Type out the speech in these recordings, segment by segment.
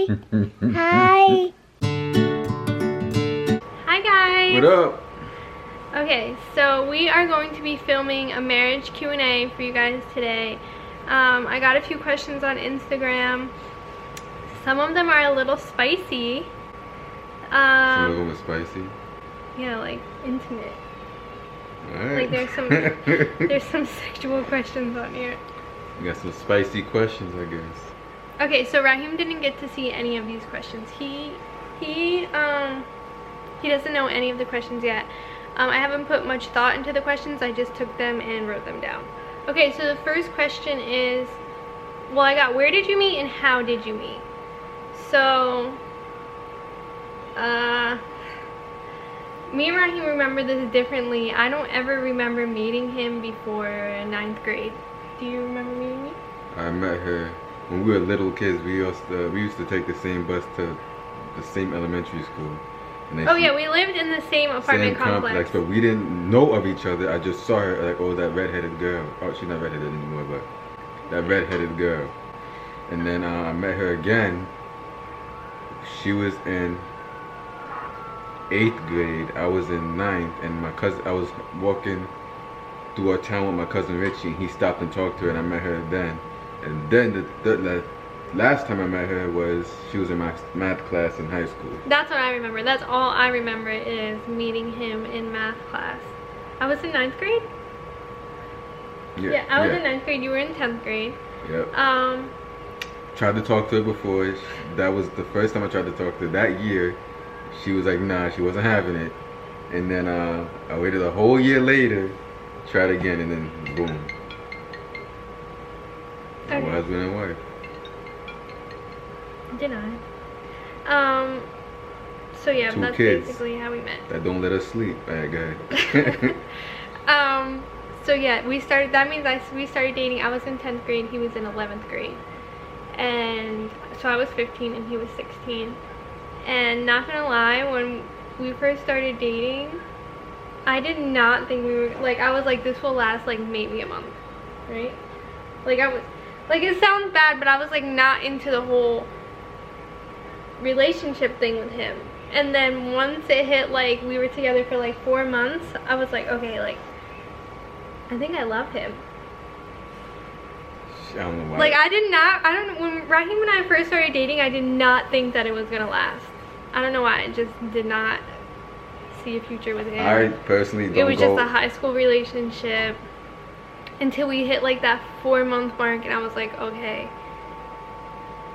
Hi. Hi guys. What up? Okay, so we are going to be filming a marriage Q&A for you guys today. I got a few questions on Instagram. Some of them are a little spicy. Some of them were spicy. Yeah, like intimate. Alright. Like there's some sexual questions on here. You got some spicy questions, I guess. Okay, so Raheem didn't get to see any of these questions. He doesn't know any of the questions yet. I haven't put much thought into the questions. I just took them and wrote them down. Okay, so the first question is, well, I got where did you meet and how did you meet? So, me and Raheem remember this differently. I don't ever remember meeting him before 9th grade. Do you remember meeting me? I met her when we were little kids. We used to take the same bus to the same elementary school. And Oh yeah, we lived in the same apartment complex. But we didn't know of each other. I just saw her like, oh, that redheaded girl. Oh, she's not redheaded anymore, but that redheaded girl. And then I met her again. She was in 8th grade. I was in 9th, and I was walking through our town with my cousin Richie, and he stopped and talked to her, and I met her then. And then the last time I met her was she was in my math class in high school. That's what I remember. That's all I remember is meeting him in math class. I was in 9th grade? Yeah, I was in 9th grade. You were in 10th grade. Yep. Tried to talk to her before. That was the first time I tried to talk to her. That year, she was like, nah, she wasn't having it. And then I waited a whole year later, tried again, and then boom. Okay. My husband and wife. Did I? So yeah, Two that's kids basically how we met. that don't let us sleep. Alright, go ahead. So yeah, we started dating. I was in 10th grade, he was in 11th grade. And so I was 15 and he was 16. And not gonna lie, when we first started dating, I did not think we were, like, I was like, this will last like maybe a month, right? Like, I was, like, it sounds bad, but I was like not into the whole relationship thing with him. And then once it hit, like, we were together for like 4 months, I was like, okay, like, I think I love him. I don't know why. Like, when Raheem and I first started dating, I did not think that it was gonna last. I don't know why, I just did not see a future with him. I personally don't. It was just a high school relationship until we hit like that 4-month mark, and I was like, okay,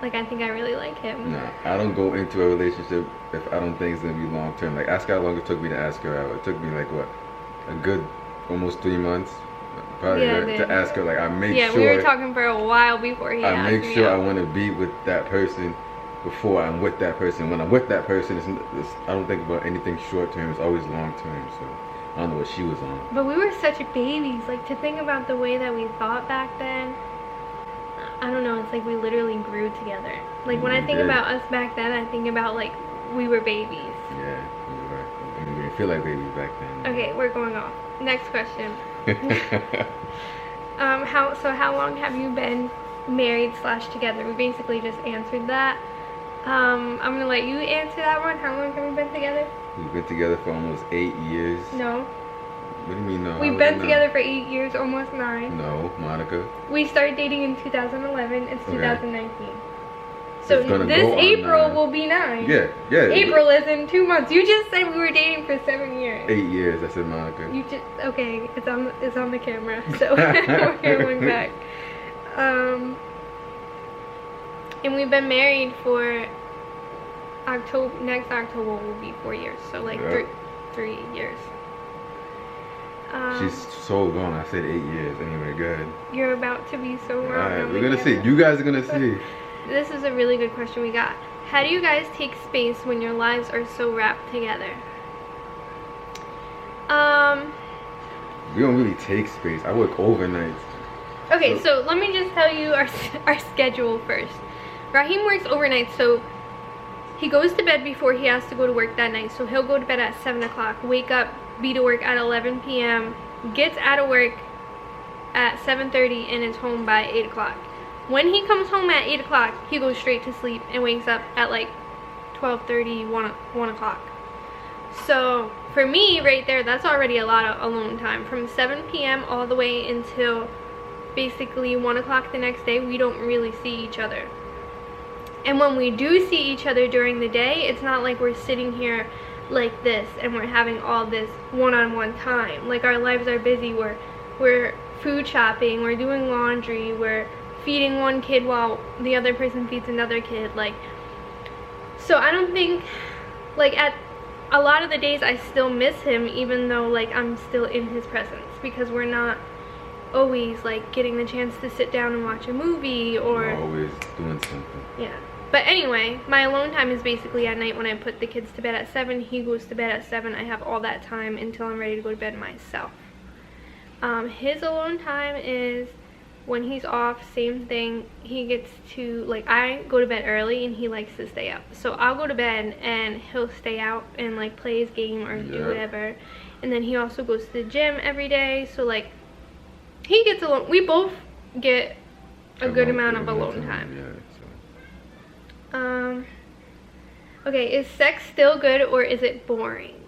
like, I think I really like him. Nah, I don't go into a relationship if I don't think it's gonna be long term. Like, ask how long it took me to ask her out. It took me like what, a good almost 3 months, probably, to ask her. Like, I make sure. Yeah, we were talking for a while before he asked me out. I make sure I want to be with that person before I'm with that person. When I'm with that person, I don't think about anything short term. It's always long term. So I don't know what she was on. But we were such babies. Like, to think about the way that we thought back then, I don't know, it's like we literally grew together. Like, when I think about us back then, I think about like we were babies. Yeah, you were. I mean, we didn't feel like babies back then. Okay, we're going off. Next question. How long have you been married / together? We basically just answered that. I'm gonna let you answer that one. How long have we been together? We've been together for almost 8 years. No. What do you mean no? We've been together for 8 years, almost 9. No, Monica. We started dating in 2011. It's 2019. So this April will be 9. Yeah. April is in 2 months. You just said we were dating for 7 years. 8 years, I said Monica. You just, okay, it's on the camera, so we're going back. And we've been married for next October will be 4 years, so like 3 years. She's so wrong. I said 8 years. Anyway, go ahead. You're about to be so wrong. Alright, we're gonna see. You guys are gonna see. This is a really good question we got. How do you guys take space when your lives are so wrapped together? We don't really take space. I work overnights. Okay, so let me just tell you our schedule first. Raheem works overnight, so he goes to bed before he has to go to work that night. So he'll go to bed at 7 o'clock, wake up, be to work at 11 p.m., gets out of work at 7:30, and is home by 8 o'clock. When he comes home at 8 o'clock, he goes straight to sleep and wakes up at like 12:30, 1 o'clock. So for me right there, that's already a lot of alone time. From 7 p.m. all the way until basically 1 o'clock the next day, we don't really see each other. And when we do see each other during the day, it's not like we're sitting here like this and we're having all this one-on-one time. Like, our lives are busy. We're food shopping, we're doing laundry, we're feeding one kid while the other person feeds another kid. Like, so I don't think, like, at a lot of the days I still miss him, even though like I'm still in his presence, because we're not always like getting the chance to sit down and watch a movie, or we're always doing something. Yeah. But anyway, my alone time is basically at night when I put the kids to bed at 7. He goes to bed at 7. I have all that time until I'm ready to go to bed myself. His alone time is when he's off, same thing. He gets to, like, I go to bed early and he likes to stay up. So I'll go to bed and he'll stay out and like play his game or do whatever. And then he also goes to the gym every day. So like, he gets alone. We both get a good amount of alone time. Yeah. Okay, is sex still good or is it boring?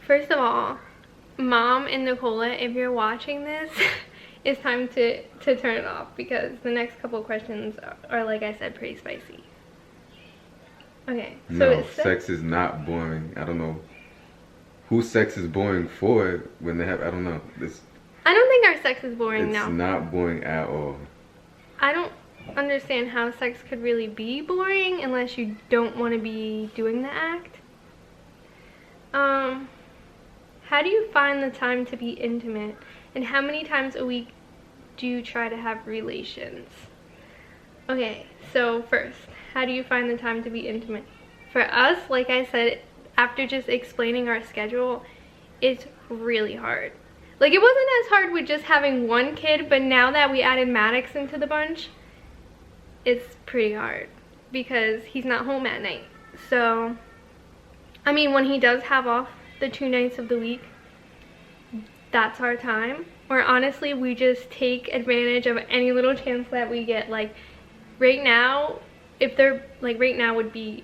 First of all, Mom and Nicola, if you're watching this, it's time to turn it off, because the next couple of questions are, like I said, pretty spicy. Okay, so no, sex is not boring. I don't know who sex is boring for when they have, I don't know. I don't think our sex is boring now. It's not boring at all. I don't understand how sex could really be boring unless you don't want to be doing the act. How do you find the time to be intimate, and how many times a week do you try to have relations? Okay, so first, how do you find the time to be intimate? For us, like I said, after just explaining our schedule, it's really hard. Like, it wasn't as hard with just having one kid, but now that we added Maddox into the bunch, it's pretty hard because he's not home at night. So, I mean, when he does have off the 2 nights of the week, that's our time. Or honestly, we just take advantage of any little chance that we get. Like, right now, right now would be,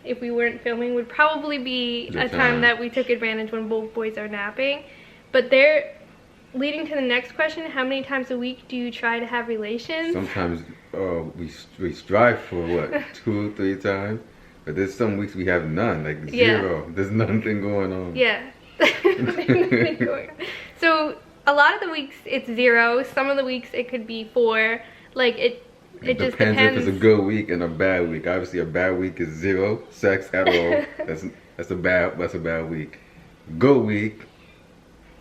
if we weren't filming, would probably be a time that we took advantage when both boys are napping. But they're leading to the next question: how many times a week do you try to have relations? Sometimes we strive for what, 2 or 3 times, but there's some weeks we have none, like 0. There's nothing going on. Yeah. There's nothing going on. So a lot of the weeks it's 0. Some of the weeks it could be 4. Like, it just depends if it's a good week and a bad week. Obviously, a bad week is 0 sex at all. that's a bad week. Good week,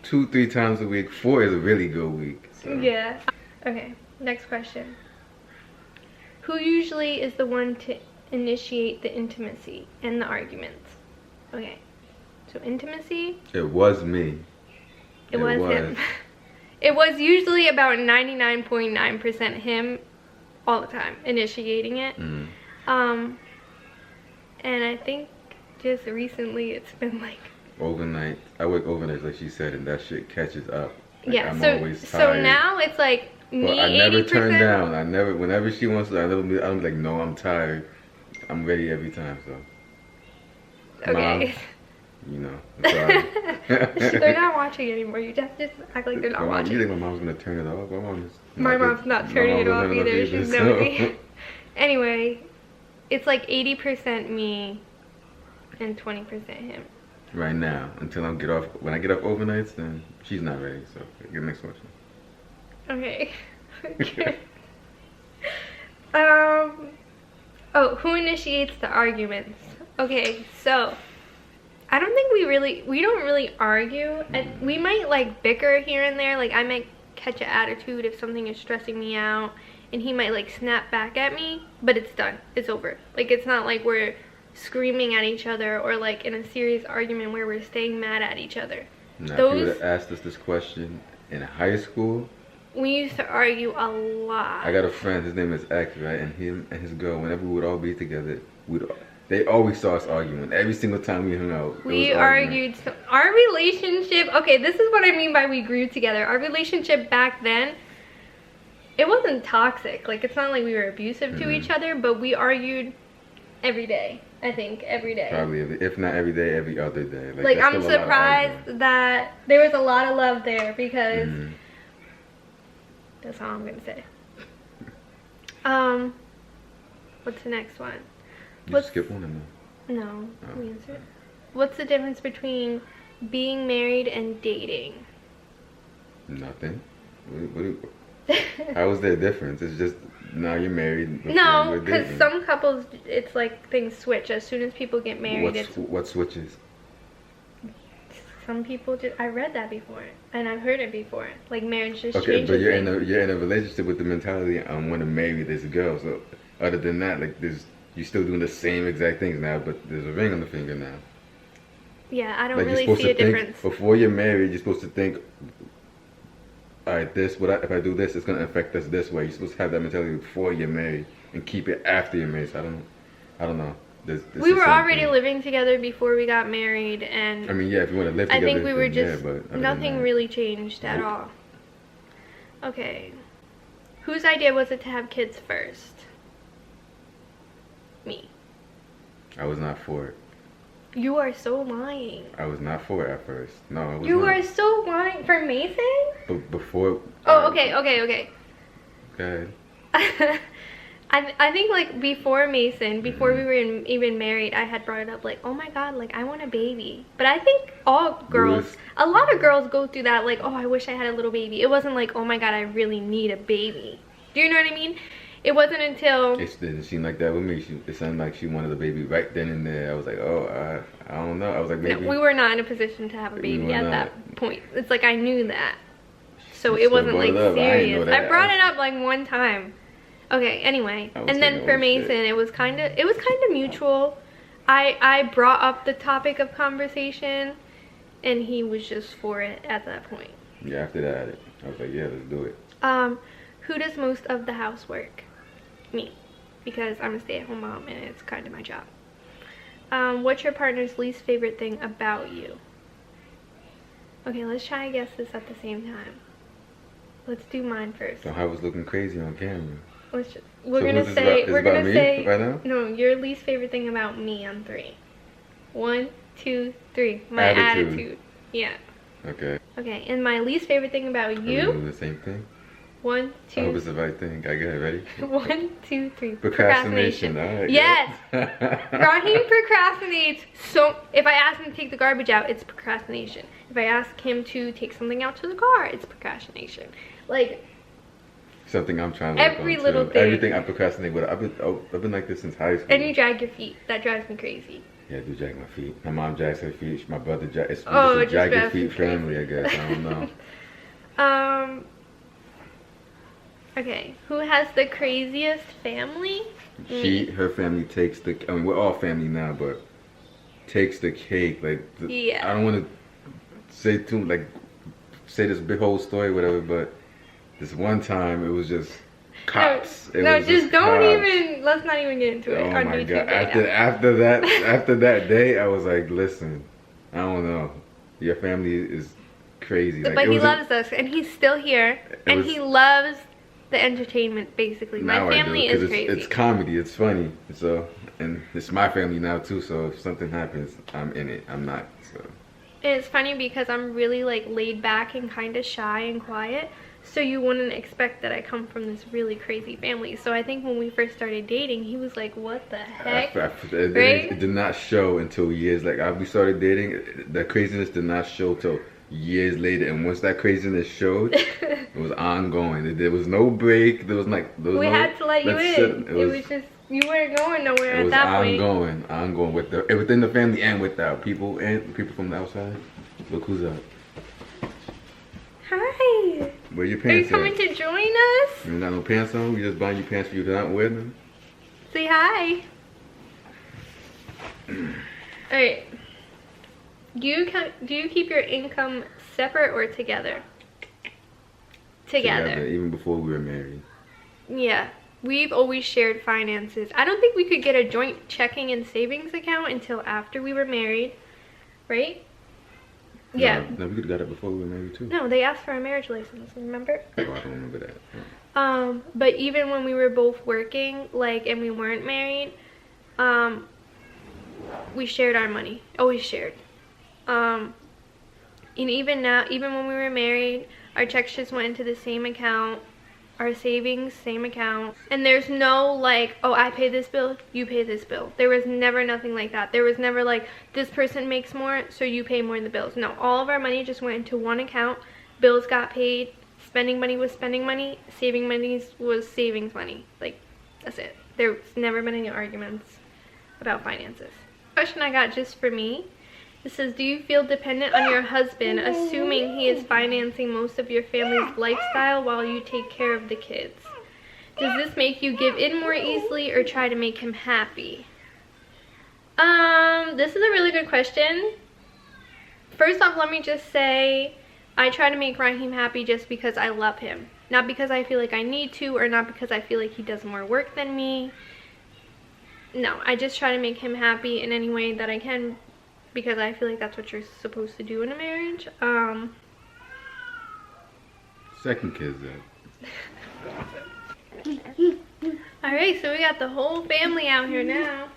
2-3 times a week. 4 is a really good week. So. Yeah. Okay. Next question. Who usually is the one to initiate the intimacy and the arguments? Okay. So intimacy. It was me. It was him. It was usually about 99.9% him all the time, initiating it. Mm. And I think just recently it's been like overnight. I work overnight, like she said, and that shit catches up. Like, yeah, I'm always tired. So now it's like me. But I never 80%. turn down. Whenever she wants to, I'm like, no, I'm tired. I'm ready every time. So. Okay. Mom, you know, it's alright. They're not watching anymore. You just act like they're not watching. You think my mom's gonna turn it off? My mom's not turning it off either. She's nosy. Anyway, it's like 80% me and 20% him. Right now, until I get off. When I get off overnights, then she's not ready. So, get the next question. Okay. Oh, who initiates the arguments? Okay, so I don't think we don't really argue. We might like bicker here and there. Like, I might catch an attitude if something is stressing me out, and he might like snap back at me, but it's done. It's over. Like, it's not like we're screaming at each other or like in a serious argument where we're staying mad at each other. Now, if you would have asked us this question in high school, we used to argue a lot. I got a friend, his name is X, right? And him and his girl, whenever we would all be together, they always saw us arguing. Every single time we hung out, we argued. So our relationship, okay, this is what I mean by we grew together. Our relationship back then it wasn't toxic. Like, it's not like we were abusive to each other, but we argued every day. I think every day. Probably, if not every day, every other day. Like I'm surprised that there was a lot of love there because that's all I'm gonna say. What's the next one? Let's skip one and no, let me answer it. What's the difference between being married and dating? Nothing. How is there a difference? It's just now you're married. No, because some couples, it's like things switch as soon as people get married. What switches? Some people just, I read that before and I've heard it before. Like marriage just changes. Okay, but you're in a relationship with the mentality I want to marry this girl. So other than that, like you're still doing the same exact things now, but there's a ring on the finger now. Yeah, I don't really see a difference. Before you're married, you're supposed to think, all right, if I do this, it's gonna affect us this way. You're supposed to have that mentality before you're married and keep it after you're married. So I don't know. We were already living together before we got married, and I mean, yeah, if you want to live together, I think we were just but nothing really changed at all. Okay, whose idea was it to have kids first? Me. I was not for it. You are so lying. I was not for it at first. No, I was not. You are so lying. For Mason? But before... Oh, okay. Go ahead. I think, like, before Mason, before we were even married, I had brought it up, like, oh my god, like, I want a baby. But I think all girls, a lot of girls go through that, like, oh, I wish I had a little baby. It wasn't like, oh my god, I really need a baby. Do you know what I mean? It wasn't until... It didn't seem like that with me. It sounded like she wanted a baby right then and there. I was like, oh, I don't know. I was like, maybe... No, we were not in a position to have a baby at that point. It's like, I knew that. So it wasn't, like, serious. I brought it up, like, one time. Okay, anyway. And then for Mason, it was kind of mutual. I brought up the topic of conversation, and he was just for it at that point. Yeah, after that, I was like, yeah, let's do it. Who does most of the housework? Me, because I'm a stay-at-home mom and it's kind of my job. What's your partner's least favorite thing about you? Okay, let's try to guess this at the same time. Let's do mine first. So I was looking crazy on camera. We're gonna say right now? No, your least favorite thing about me on 3. 1, 2, 3. My attitude. Yeah. Okay. Okay, and my least favorite thing about you? Are we doing the same thing? 1, 2. I hope it's the right thing. I get it ready. 1, 2, 3. Procrastination. All right, yes. Raheem procrastinates. So if I ask him to take the garbage out, it's procrastination. If I ask him to take something out to the car, it's procrastination. Like something I'm trying to work on every little thing. Everything I procrastinate with. I've been like this since high school. And you drag your feet. That drives me crazy. Yeah, I do drag my feet. My mom drags her feet. My brother drags. It's just drag your feet family, I guess. I don't know. Okay, who has the craziest family? Her family takes the. I mean, we're all family now, but takes the cake. Like, yeah. I don't want to say this big whole story, whatever. But this one time, it was just cops. Let's not even get into it. Oh my god! After that day, I was like, listen, I don't know. Your family is crazy. But he loves us, and he's still here, and he loves the entertainment. Basically, my family is crazy. It's comedy. It's funny. So, and it's my family now too. So if something happens, I'm in it. I'm not. So. And it's funny because I'm really like laid back and kind of shy and quiet. So you wouldn't expect that I come from this really crazy family. So I think when we first started dating, he was like, what the heck? It did not show until years. Like, after we started dating, the craziness did not show till years later. And once that craziness showed, it was ongoing. There was no break. There was like... We had to let you in. It was just... You weren't going nowhere at that point. It was ongoing within the family and without people from the outside. Look who's up. Hi. Where your pants Are you coming to join us? You got no pants on? You just buying your pants for you to not wear them? Say hi. Alright. Do you keep your income separate or together? Together. Even before we were married. Yeah. We've always shared finances. I don't think we could get a joint checking and savings account until after we were married. Right? Yeah. No, we could have got it before we were married too. No, they asked for a marriage license, remember? Oh, I don't remember that. But even when we were both working, like, and we weren't married, we shared our money, always shared. And even now, even when we were married, our checks just went into the same account, our savings, same account. And there's no like, oh, I pay this bill, you pay this bill. There was never nothing like that. There was never like, this person makes more, so you pay more in the bills. No, all of our money just went into one account. Bills got paid, spending money was spending money, saving money was savings money. Like, that's it. There's never been any arguments about finances. Question I got just for me. It says, do you feel dependent on your husband, assuming he is financing most of your family's lifestyle while you take care of the kids? Does this make you give in more easily or try to make him happy? This is a really good question. First off, let me just say, I try to make Raheem happy just because I love him. Not because I feel like I need to, or not because I feel like he does more work than me. No, I just try to make him happy in any way that I can, because I feel like that's what you're supposed to do in a marriage. Second kids then. Alright, so we got the whole family out here now.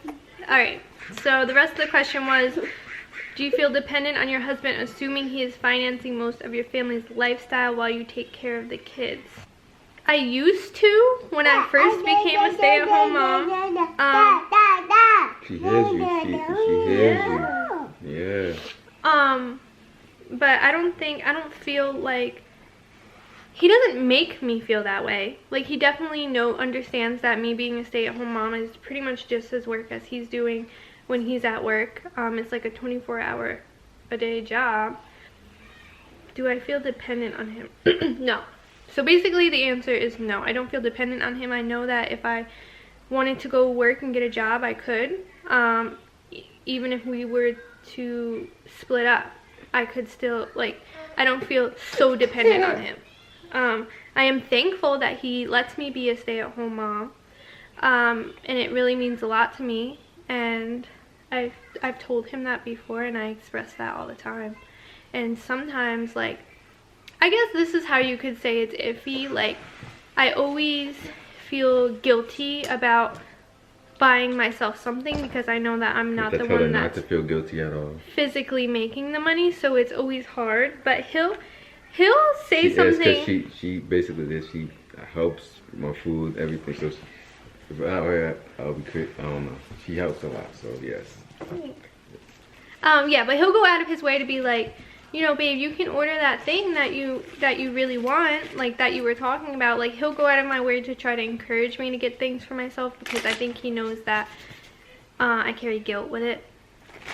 Alright, so the rest of the question was, do you feel dependent on your husband, assuming he is financing most of your family's lifestyle while you take care of the kids? I used to when I first became a stay-at-home mom. She hears you. She hears you. Yeah. But I don't feel like, he doesn't make me feel that way. Like, he definitely understands that me being a stay-at-home mom is pretty much just as work as he's doing when he's at work. It's like a 24-hour-a-day job. Do I feel dependent on him? No. So basically the answer is no. I don't feel dependent on him. I know that if I wanted to go work and get a job, I could. Even if we were to split up, I could still, like, I don't feel so dependent on him. I am thankful that he lets me be a stay-at-home mom. And it really means a lot to me. And I've told him that before, and I express that all the time. And sometimes, like, I guess this is how you could say it's iffy. Like, I always feel guilty about buying myself something because I know that I'm not the one that's not to feel guilty at all. Physically making the money, so it's always hard. But he'll say something. She basically she helps my food, everything. So I'll be quick. I don't know. She helps a lot, so yes. Yeah, but he'll go out of his way to be like, you know, babe, you can order that thing that you really want, like that you were talking about. Like, he'll go out of my way to try to encourage me to get things for myself, because I think he knows that I carry guilt with it.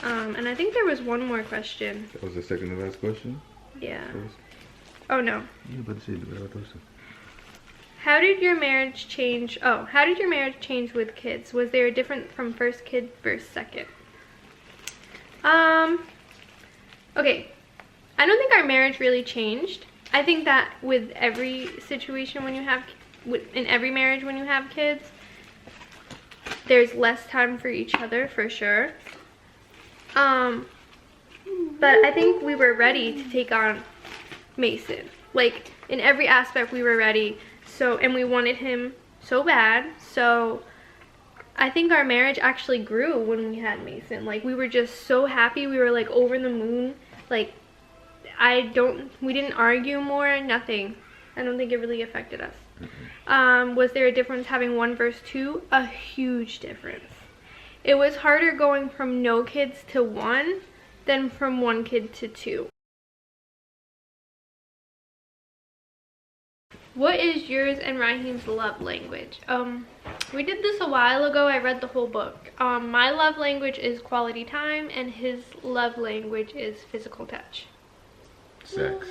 And I think there was one more question. That was the second to last question? Yeah. Oh, no. Yeah, but how did your marriage change? Oh, how did your marriage change with kids? Was there a difference from first kid versus second? Okay. I don't think our marriage really changed. I think that with every situation when you have, in every marriage when you have kids, there's less time for each other, for sure. But I think we were ready to take on Mason. Like, in every aspect we were ready. So, and we wanted him so bad. So I think our marriage actually grew when we had Mason. Like, we were just so happy. We were like over the moon. Like, we didn't argue more, nothing. I don't think it really affected us. Was there a difference having one versus two? A huge difference. It was harder going from no kids to one than from one kid to two. What is yours and Raheem's love language? We did this a while ago. I read the whole book. My love language is quality time, and his love language is physical touch. Sex,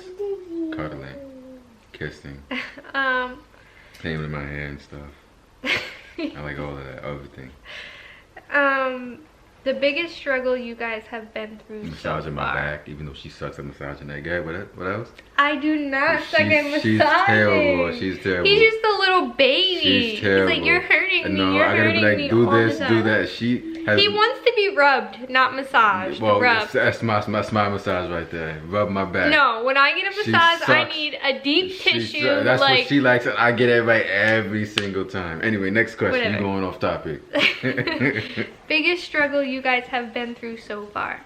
cuddling, kissing, playing with my hair and stuff. I like all of that, everything. The biggest struggle you guys have been through massaging so far. my back, even though she sucks at massaging that guy. What else? I do not suck at massaging. She's terrible. She's terrible. He's just a little baby. She's terrible. He's like, you're hurting me. No, You're I gotta hurting be like, me do all this, the do time. that. He Wants to be be rubbed, not massaged. Well, rubbed. that's my massage right there. Rub my back. No, when I get a She massage, I sucks. need a deep tissue. That's like, what she likes, and I get it right every single time. Anyway, next question. Whatever. You going off topic. Biggest struggle you guys have been through so far?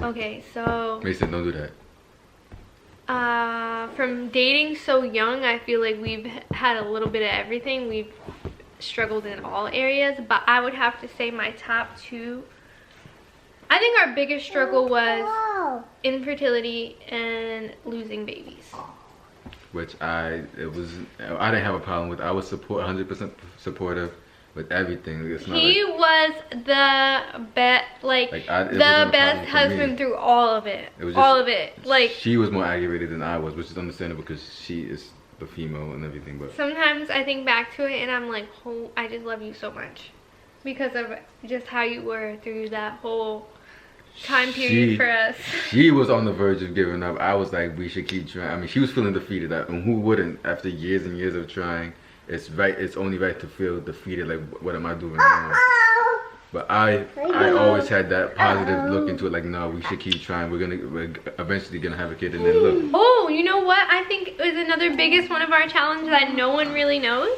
Okay, so Mason, don't do that. from dating so young, I feel like we've had a little bit of everything. We've struggled in all areas, but I would have to say my top two. I think our biggest struggle was infertility and losing babies. Which I didn't have a problem with. I was 100% supportive with everything. It's not He was the best, the best husband through all of it. All of it. Like, she was more aggravated than I was, which is understandable because she is the female and everything. But sometimes I think back to it and I'm like, oh, I just love you so much because of just how you were through that whole time period for us. She was on the verge of giving up. I was like, we should keep trying. I mean, she was feeling defeated, and who wouldn't after years and years of trying? It's right. It's only right to feel defeated. Like, what am I doing wrong? But I always had that positive look into it. Like, no, we should keep trying. We're eventually gonna have a kid, and then look. Oh, you know what? I think is another biggest one of our challenges that no one really knows.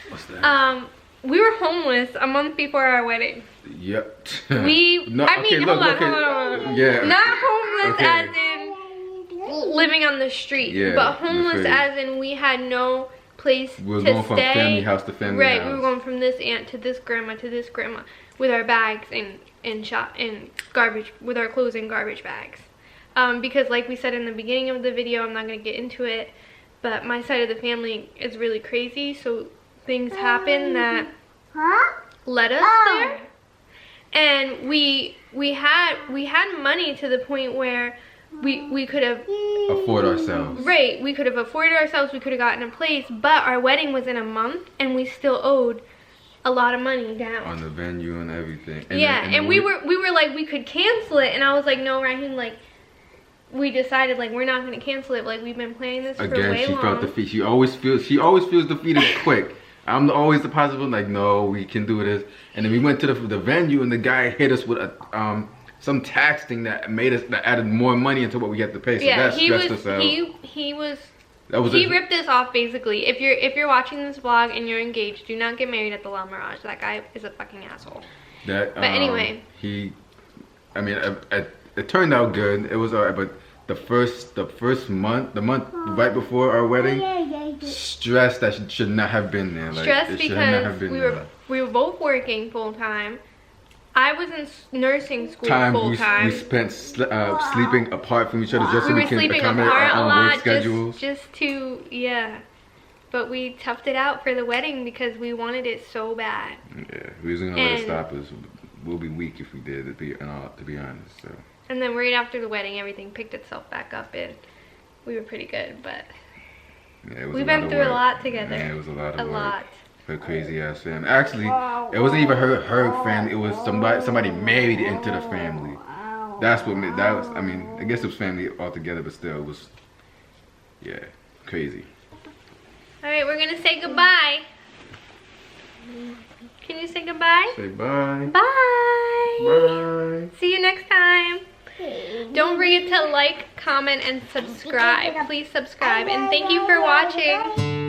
What's that? We were homeless a month before our wedding. Yep. No, I mean, hold on. Yeah. Not homeless as in living on the street, Yeah, but homeless as in we had no place We were to going stay. from family house to family right, house. we were going from this aunt to this grandma with our bags and garbage, with our clothes in garbage bags. Because like we said in the beginning of the video, I'm not going to get into it, but my side of the family is really crazy, so things happen that led us there. And we had money to the point where we could have afford ourselves. Right, we could have afforded ourselves, we could have gotten a place, but our wedding was in a month and we still owed a lot of money down On the venue and everything. And yeah, and we were like, we could cancel it, and I was like, no, Raheem, like, we decided like we're not going to cancel it. Like, we've been planning this for way long. Again, she felt defeated. She always feels defeated quick. I'm always the positive one, like, no, we can do this. And then we went to the venue, and the guy hit us with a some tax thing that added more money into what we had to pay. So yeah, that stressed us out. He ripped us off basically. If you're watching this vlog and you're engaged, do not get married at the La Mirage. That guy is a fucking asshole. But anyway, it turned out good. It was alright, but the first month, the month right before our wedding, stress that should not have been there. Like, stress because we were both working full time. I was in nursing school full time. We spent sleeping apart from each other just so we can accommodate our own own work schedules. Just to, yeah. But we toughed it out for the wedding because we wanted it so bad. Yeah, we wasn't gonna let it stop us. We'll be weak if we did, to be honest. So. And then right after the wedding, everything picked itself back up, and we were pretty good. But yeah, we've been through a lot together. Yeah, it was a lot of work. A lot. Her crazy ass family. Actually, it wasn't even her family. It was somebody married into the family. That's what that was. I mean, I guess it was family altogether, but still, it was, yeah, crazy. All right, we're gonna say goodbye. Can you say goodbye? Say bye. Bye. Bye. See you next time. Don't forget to like, comment, and subscribe. Please subscribe, and thank you for watching.